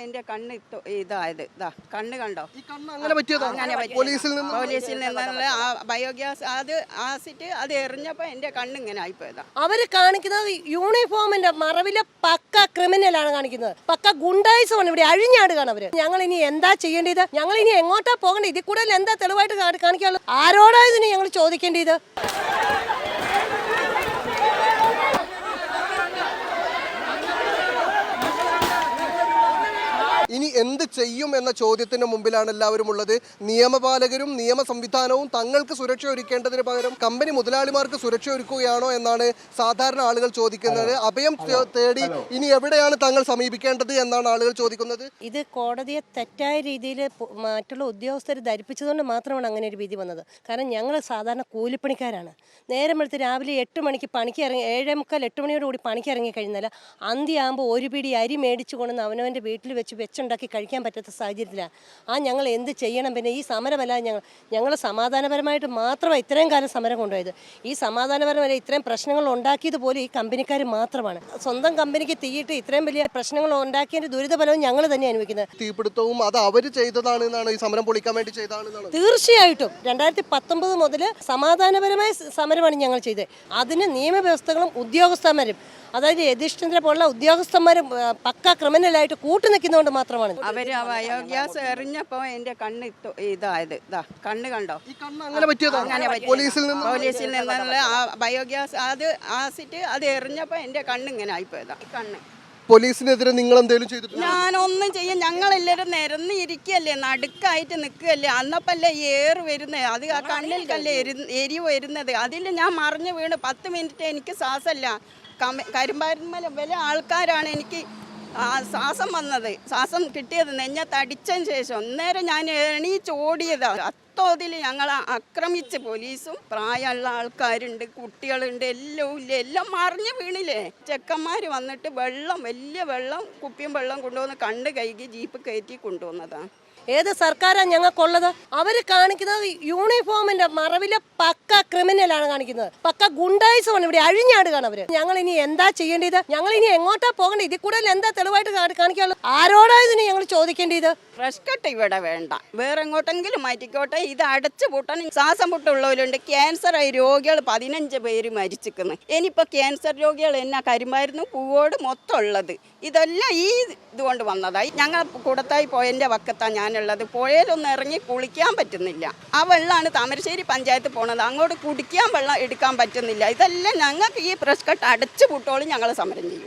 എന്റെ കണ്ണ് ഇതായത് കണ്ണ് കണ്ടോ? പോലീസിൽ നിന്നുള്ള ആ ബയോഗ്യാസ് അത് ആസിഡ് അത് എറിഞ്ഞപ്പോ എന്റെ കണ്ണ് ഇങ്ങനെ ആയിപ്പോയതാ. അവര് കാണിക്കുന്നത് യൂണിഫോമിന്റെ മറവിലെ പക്ക ക്രിമിനലാണ് കാണിക്കുന്നത്. പക്ക ഗുണ്ടായിസമാണ് ഇവിടെ അഴിഞ്ഞാടുകയാണ് അവര്. ഞങ്ങൾ ഇനി എന്താ ചെയ്യേണ്ടത്? ഞങ്ങൾ ഇനി എങ്ങോട്ടാ പോകേണ്ടത്? ഇതിൽ കൂടുതൽ എന്താ തെളിവായിട്ട് കാണിക്കാനുള്ളത്? ആരോടാ ഇതിന് ഞങ്ങൾ ചോദിക്കേണ്ടത്? ഇനി എന്ത് ചെയ്യും എന്ന ചോദ്യത്തിന് മുമ്പിലാണ് എല്ലാവരും ഉള്ളത്. നിയമപാലകരും നിയമ സംവിധാനവും തങ്ങൾക്ക് സുരക്ഷ ഒരുക്കേണ്ടതിന് പകരം കമ്പനി മുതലാളിമാർക്ക് സുരക്ഷ ഒരുക്കുകയാണോ എന്നാണ് സാധാരണ ആളുകൾ ചോദിക്കുന്നത്. അഭയം തേടി ഇനി എവിടെയാണ് തങ്ങൾ സമീപിക്കേണ്ടത് എന്നാണ് ആളുകൾ ചോദിക്കുന്നത്. ഇത് കോടതിയെ തെറ്റായ രീതിയിൽ മറ്റുള്ള ഉദ്യോഗസ്ഥർ ധരിപ്പിച്ചതുകൊണ്ട് മാത്രമാണ് അങ്ങനെ ഒരു വിധി വന്നത്. കാരണം ഞങ്ങൾ സാധാരണ കൂലിപ്പണിക്കാരാണ്. നേരം വെളുത്ത് രാവിലെ 8 മണിക്ക് പണിക്ക് ഇറങ്ങി 7:45 8 മണിയോടുകൂടി പണിക്ക് ഇറങ്ങി കഴിഞ്ഞാൽ അന്തിയാകുമ്പോൾ ഒരു പിടി അരി മേടിച്ചു കൊണ്ടുവന്ന് അവനവൻ്റെ വീട്ടിൽ വെച്ചുണ്ടാക്കി കഴിക്കാൻ പറ്റാത്ത സാഹചര്യത്തിലാണ്. ഞങ്ങൾ എന്ത് ചെയ്യണം? പിന്നെ ഈ സമരമല്ല, ഞങ്ങൾ സമാധാനപരമായിട്ട് മാത്രമാണ് ഇത്രയും കാലം സമരം കൊണ്ടുപോയത്. ഈ സമാധാനപരമല്ല ഇത്രയും പ്രശ്നങ്ങൾ ഉണ്ടാക്കിയത് പോലും ഈ കമ്പനിക്കാർ മാത്രമാണ്. സ്വന്തം കമ്പനിക്ക് തീയിട്ട് ഇത്രയും വലിയ പ്രശ്നങ്ങൾ ഉണ്ടാക്കിയതിന്റെ ദുരിതഫലവും ഞങ്ങൾ തന്നെ അനുഭവിക്കുന്നത്. തീപിടുത്തവും അത് അവർ ചെയ്തതാണെന്നാണ്, ഈ സമരം പൊളിക്കാൻ വേണ്ടി ചെയ്തതാണെന്നാണ്. തീർച്ചയായിട്ടും 2019 മുതൽ സമാധാനപരമായ സമരമാണ് ഞങ്ങൾ ചെയ്തത്. അതിന് നിയമവ്യവസ്ഥകളും ഉദ്യോഗസ്ഥന്മാരും, അതായത് യതീഷ്ചന്ദ്ര പോലുള്ള ഉദ്യോഗസ്ഥന്മാരും പക്ക ക്രിമിനലായിട്ട് കൂട്ടുനിൽക്കുന്നതുകൊണ്ട് മാത്രമാണ്. അവര് ബയോഗ്യാസ് എറിഞ്ഞപ്പോ എന്റെ കണ്ണ് ഇതായത് കണ്ണ് കണ്ടോ? പോലീസിൽ നിന്നുള്ള ആ ബയോഗ്യാസ് അത് ആസിഡ് അത് എറിഞ്ഞപ്പോ എന്റെ കണ്ണ് ഇങ്ങനെ ആയിപ്പോയതാ. കണ്ണ് പോലീസിനെതിരെ നിങ്ങൾ എന്തെങ്കിലും ചെയ്തിട്ടുണ്ട്? ഞാനൊന്നും ചെയ്യാൻ, ഞങ്ങളെല്ലാവരും നിരന്നിരിക്കല്ലേ, നടുക്കായിട്ട് നിൽക്കുകയല്ലേ. അന്നപ്പല്ലേ ഏറ് വരുന്നത്, അത് ആ കണ്ണിൽക്കല്ലേ എരിവ് വരുന്നത്. അതിൽ ഞാൻ മറിഞ്ഞു വീണ് 10 മിനിറ്റ് എനിക്ക് ശ്വാസമല്ല. കരിമ്പാരന്മല വില ആൾക്കാരാണ് എനിക്ക് ശ്വാസം വന്നത്, ശ്വാസം കിട്ടിയത് നെഞ്ഞത്തടിച്ചതിന് ശേഷം. അന്നേരം ഞാൻ എണീച്ചോടിയതാണ്. അത്തോതിൽ ഞങ്ങൾ ആക്രമിച്ച് പോലീസും പ്രായമുള്ള ആൾക്കാരുണ്ട്, കുട്ടികളുണ്ട്, എല്ലാം മറിഞ്ഞു വീണില്ലേ. ചെക്കന്മാർ വന്നിട്ട് വലിയ വെള്ളം കുപ്പിയും വെള്ളം കൊണ്ടുവന്ന് കണ്ണ് കഴുകി ജീപ്പ് കയറ്റി കൊണ്ടുവന്നതാണ്. ഏത് സർക്കാരാണ് ഞങ്ങൾക്കുള്ളത്? അവർ കാണിക്കുന്നത് യൂണിഫോമിന്റെ മറവിലെ പക്ക ക്രിമിനലാണ് കാണിക്കുന്നത്. പക്ക ഗുണ്ടായിസമാണ് ഇവിടെ അഴിഞ്ഞാടുകയാണ് അവര്. ഞങ്ങൾ ഇനി എന്താ ചെയ്യേണ്ടത്? ഞങ്ങൾ ഇനി എങ്ങോട്ടാ പോകേണ്ടത്? ഇതിൽ കൂടുതൽ എന്താ തെളിവായിട്ട് കാണിക്കാനുള്ളത്? ആരോടാ ഇതിന് ഞങ്ങൾ ചോദിക്കേണ്ടത്? ഫ്രഷ് കട്ട് ഇവിടെ വേണ്ട, വേറെ എങ്ങോട്ടെങ്കിലും മാറ്റിക്കോട്ടെ. ഇത് അടച്ചു പൂട്ടാൻ ശ്വാസം മുട്ടുള്ളവരുണ്ട്. ക്യാൻസർ ആയി രോഗികൾ 15 പേര് മരിച്ചിരിക്കുന്നു. ഇനിയിപ്പോൾ ക്യാൻസർ രോഗികൾ എന്നാ കരിമായിരുന്നു പൂവോട് മൊത്തം ഉള്ളത്. ഇതെല്ലാം ഈ ഇതുകൊണ്ട് വന്നതായി. ഞങ്ങൾ കൂടത്തായി പോയതിൻ്റെ വക്കത്താണ് ഞാനുള്ളത്. പുഴയിലൊന്നും ഇറങ്ങി കുളിക്കാൻ പറ്റുന്നില്ല. ആ വെള്ളമാണ് താമരശ്ശേരി പഞ്ചായത്ത് പോണത്. അങ്ങോട്ട് കുടിക്കാൻ വെള്ളം എടുക്കാൻ പറ്റുന്നില്ല. ഇതെല്ലാം ഞങ്ങൾക്ക് ഈ ഫ്രഷ് കട്ട് അടച്ചു പൂട്ടോളം ഞങ്ങൾ സമരം ചെയ്യും.